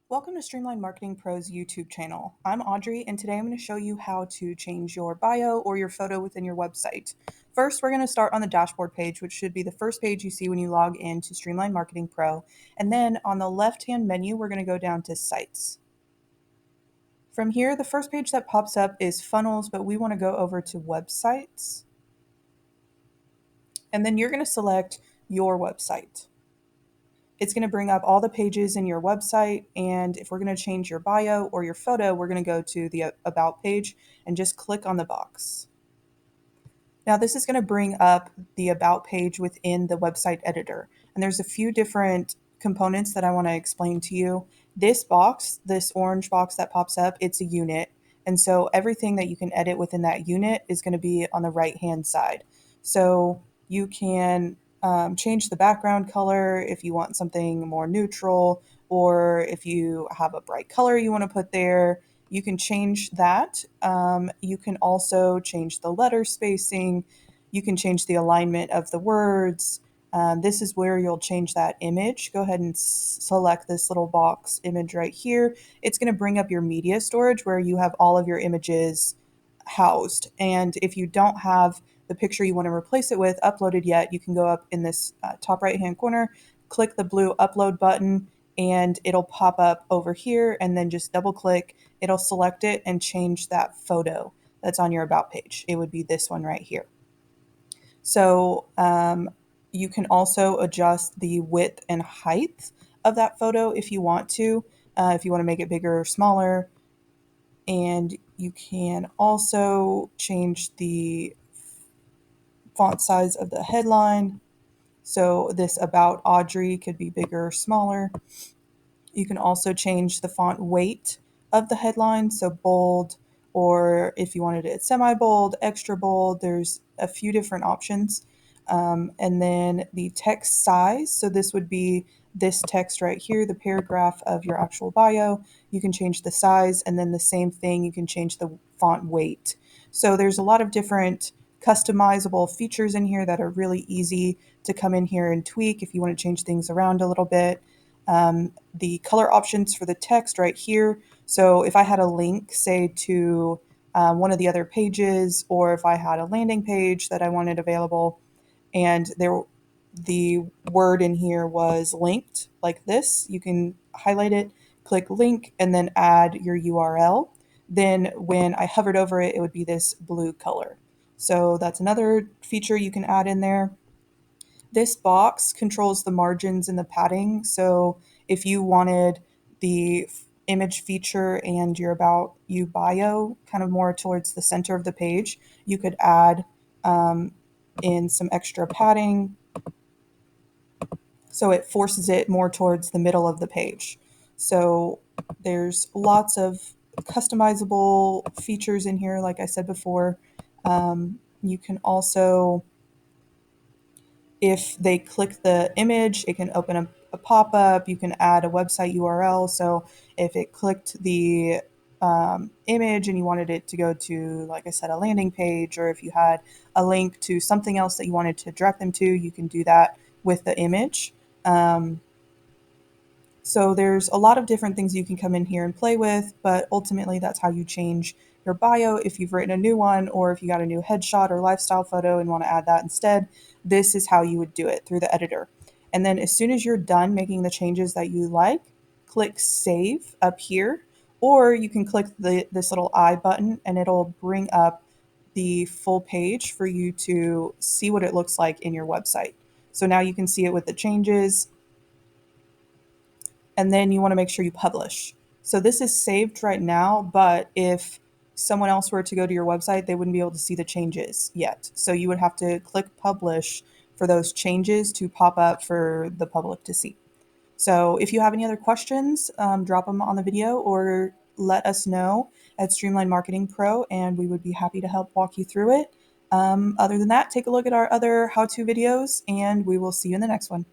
Welcome to Streamline Marketing Pro's YouTube channel. I'm Audrey, and today I'm going to show you how to change your bio or your photo within your website. First, we're going to start on the dashboard page, which should be the first page you see when you log in to Streamline Marketing Pro. And then on the left-hand menu, we're going to go down to Sites. From here, the first page that pops up is Funnels, but we want to go over to Websites. And then you're going to select your website. It's going to bring up all the pages in your website, and if we're going to change your bio or your photo, we're going to go to the About page and just click on the box. Now this is going to bring up the About page within the website editor, and there's a few different components that I want to explain to you. This box, this orange box that pops up, it's a unit, and so everything that you can edit within that unit is going to be on the right hand side. So you can change the background color if you want something more neutral, or if you have a bright color you want to put there, you can change that. You can also change the letter spacing. You can change the alignment of the words. This is where you'll change that image. Go ahead and select this little box image right here. It's going to bring up your media storage where you have all of your images housed. And if you don't have the picture you want to replace it with uploaded yet, you can go up in this top right hand corner, click the blue upload button, and it'll pop up over here, and then just double click. It'll select it and change that photo that's on your About page. It would be this one right here. So you can also adjust the width and height of that photo if you want to, if you want to make it bigger or smaller. And you can also change the font size of the headline. So this About Audrey could be bigger or smaller. You can also change the font weight of the headline, so bold, or if you wanted it semi-bold, extra bold, there's a few different options. And then the text size, so this would be this text right here, the paragraph of your actual bio. You can change the size, and then the same thing, you can change the font weight. So there's a lot of different customizable features in here that are really easy to come in here and tweak if you want to change things around a little bit. The color options for the text right here. So if I had a link, say, to one of the other pages, or if I had a landing page that I wanted available, and the word in here was linked like this, you can highlight it, click link, and then add your URL. Then when I hovered over it, it would be this blue color. So that's another feature you can add in there. This box controls the margins and the padding. So if you wanted the image feature and your About You bio kind of more towards the center of the page, you could add in some extra padding so it forces it more towards the middle of the page. So there's lots of customizable features in here, like I said before. You can also, if they click the image, it can open a pop-up. You can add a website URL. So if it clicked the image and you wanted it to go to, like I said, a landing page, or if you had a link to something else that you wanted to direct them to, you can do that with the image. So there's a lot of different things you can come in here and play with, but ultimately that's how you change your bio. If you've written a new one, or if you got a new headshot or lifestyle photo and want to add that instead, this is how you would do it through the editor. And then as soon as you're done making the changes that you like, click save up here, or you can click this little I button and it'll bring up the full page for you to see what it looks like in your website. So now you can see it with the changes, and then you want to make sure you publish. So this is saved right now, but if someone else were to go to your website, they wouldn't be able to see the changes yet. So you would have to click publish for those changes to pop up for the public to see. So if you have any other questions, drop them on the video or let us know at Streamline Marketing Pro, and we would be happy to help walk you through it. Other than that, take a look at our other how-to videos, and we will see you in the next one.